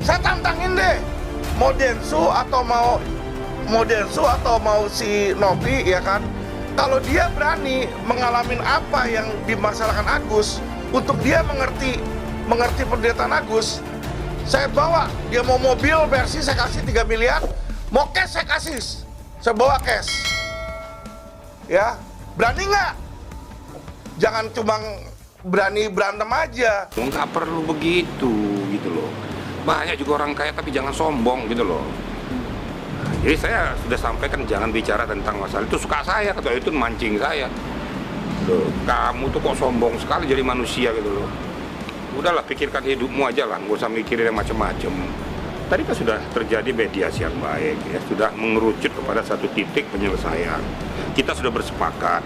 Saya tantangin deh, mau Densu atau mau si Novi, ya kan? Kalau dia berani mengalami apa yang dimasalahkan Agus, untuk dia mengerti penderitaan Agus, saya bawa. Dia mau mobil Mercy, saya kasih 3 miliar. Mau cash, saya kasih. Saya bawa cash. Ya, berani nggak? Jangan cuma berani berantem aja. Nggak perlu begitu, gitu loh. Banyak juga orang kaya tapi jangan sombong, gitu loh. Jadi saya sudah sampaikan jangan bicara tentang masalah itu. Suka saya, ketua itu mancing saya. Loh, kamu tuh kok sombong sekali jadi manusia, gitu loh. Udahlah, pikirkan hidupmu aja lah, nggak usah mikirin yang macam-macam. Tadi kan sudah terjadi mediasi yang baik, ya, sudah mengerucut kepada satu titik penyelesaian. Kita sudah bersepakat.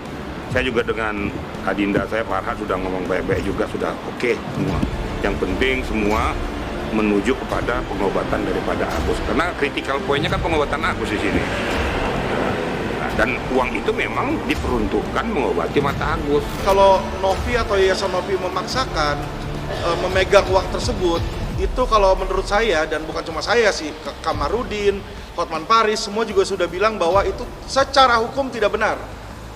Saya juga dengan Adinda saya, Farhad, sudah ngomong baik-baik juga, sudah oke semua. Yang penting semua menuju kepada pengobatan daripada Agus, karena critical point-nya kan pengobatan Agus di sini. Nah, dan uang itu memang diperuntukkan mengobati mata Agus. Kalau Novi atau Yayasan Novi memaksakan memegang uang tersebut, itu kalau menurut saya, dan bukan cuma saya sih, Kamarudin, Hotman Paris, semua juga sudah bilang bahwa itu secara hukum tidak benar.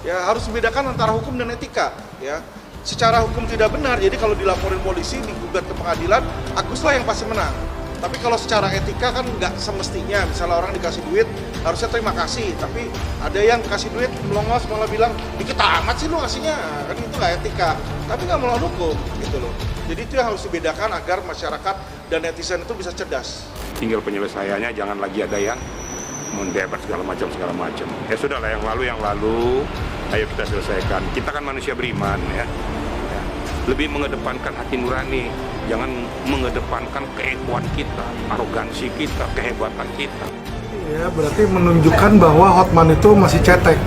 Ya, harus dibedakan antara hukum dan etika, ya. Secara hukum tidak benar, jadi kalau dilaporin polisi, digugat ke pengadilan, Aguslah yang pasti menang. Tapi kalau secara etika kan nggak semestinya, misalnya orang dikasih duit, harusnya terima kasih. Tapi ada yang kasih duit, melongos, malah bilang, dikit amat sih lu ngasihnya, kan itu nggak etika. Tapi nggak melawan hukum, gitu loh. Jadi itu yang harus dibedakan agar masyarakat dan netizen itu bisa cerdas. Tinggal penyelesaiannya, jangan lagi ada yang mendebat segala macam. Ya sudahlah, yang lalu, ayo kita selesaikan. Kita kan manusia beriman, ya. Lebih mengedepankan hati nurani, jangan mengedepankan keegoan kita, arogansi kita, kehebatan kita. Ya, berarti menunjukkan bahwa Hotman itu masih cetek.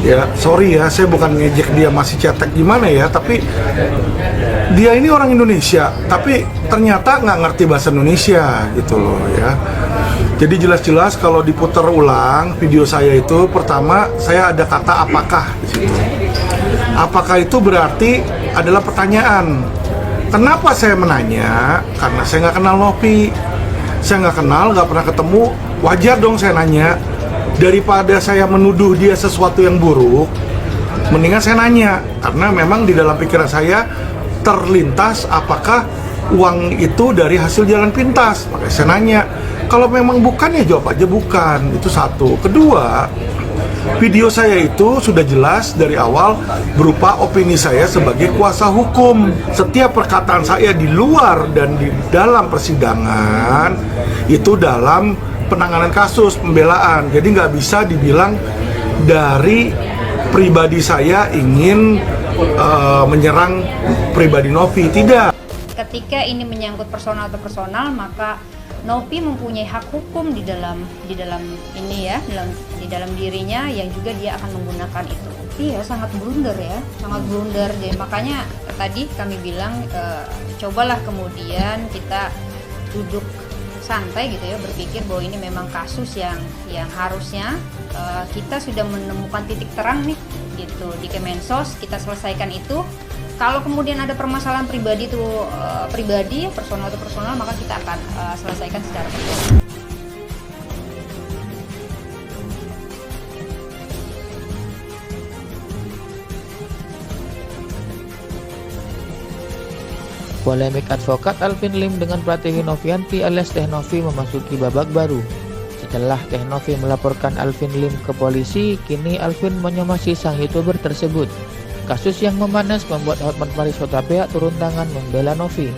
Ya, sorry ya, saya bukan ngejek dia masih cetek gimana ya, tapi dia ini orang Indonesia, tapi ternyata nggak ngerti bahasa Indonesia gitu loh ya. Jadi jelas-jelas kalau diputar ulang video saya itu, pertama saya ada kata apakah di situ. Apakah itu berarti adalah pertanyaan. Kenapa saya menanya? Karena saya nggak kenal Novi. Saya nggak kenal, nggak pernah ketemu. Wajar dong saya nanya. Daripada saya menuduh dia sesuatu yang buruk, mendingan saya nanya. Karena memang di dalam pikiran saya terlintas apakah uang itu dari hasil jalan pintas. Makanya saya nanya. Kalau memang bukan ya jawab aja bukan. Itu satu. Kedua, video saya itu sudah jelas dari awal berupa opini saya sebagai kuasa hukum. Setiap perkataan saya di luar dan di dalam persidangan itu dalam penanganan kasus, pembelaan. Jadi nggak bisa dibilang dari pribadi saya ingin menyerang pribadi Novi. Tidak. Ketika ini menyangkut personal atau personal, maka Novi mempunyai hak hukum di dalam ini ya, di dalam dirinya yang juga dia akan menggunakan itu. Iya, sangat blunder ya, sangat blunder. Jadi makanya tadi kami bilang cobalah kemudian kita duduk santai gitu ya, berpikir bahwa ini memang kasus yang harusnya kita sudah menemukan titik terang nih gitu di Kemensos, kita selesaikan itu. Kalau kemudian ada permasalahan pribadi itu personal atau personal, maka kita akan selesaikan secara personal. Polemik advokat Alvin Lim dengan Pratiwi Novianti alias Teh Novi memasuki babak baru. Setelah Teh Novi melaporkan Alvin Lim ke polisi, kini Alvin menyomasi sang YouTuber tersebut. Kasus yang memanas membuat Hotman Paris Hutapea turun tangan membela Novi.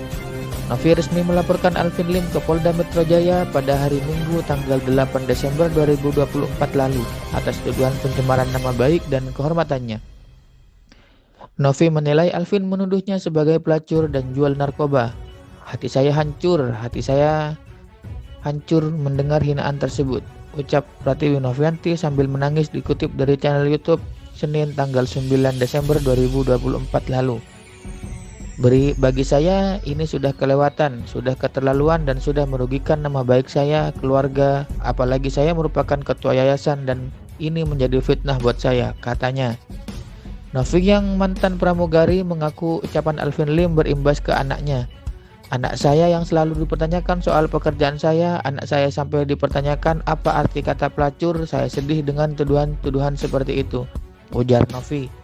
Novi resmi melaporkan Alvin Lim ke Polda Metro Jaya pada hari Minggu tanggal 8 Desember 2024 lalu atas tuduhan pencemaran nama baik dan kehormatannya. Novi menilai Alvin menuduhnya sebagai pelacur dan jual narkoba. Hati saya hancur mendengar hinaan tersebut, ucap Pratiwi Novianti sambil menangis dikutip dari channel YouTube Senin tanggal 9 Desember 2024 lalu. Bagi saya ini sudah kelewatan, sudah keterlaluan dan sudah merugikan nama baik saya, keluarga, apalagi saya merupakan ketua yayasan dan ini menjadi fitnah buat saya, katanya. Novi yang mantan pramugari mengaku ucapan Alvin Lim berimbas ke anaknya. Anak saya yang selalu dipertanyakan soal pekerjaan saya, anak saya sampai dipertanyakan apa arti kata pelacur. Saya sedih dengan tuduhan-tuduhan seperti itu, ujar Novi.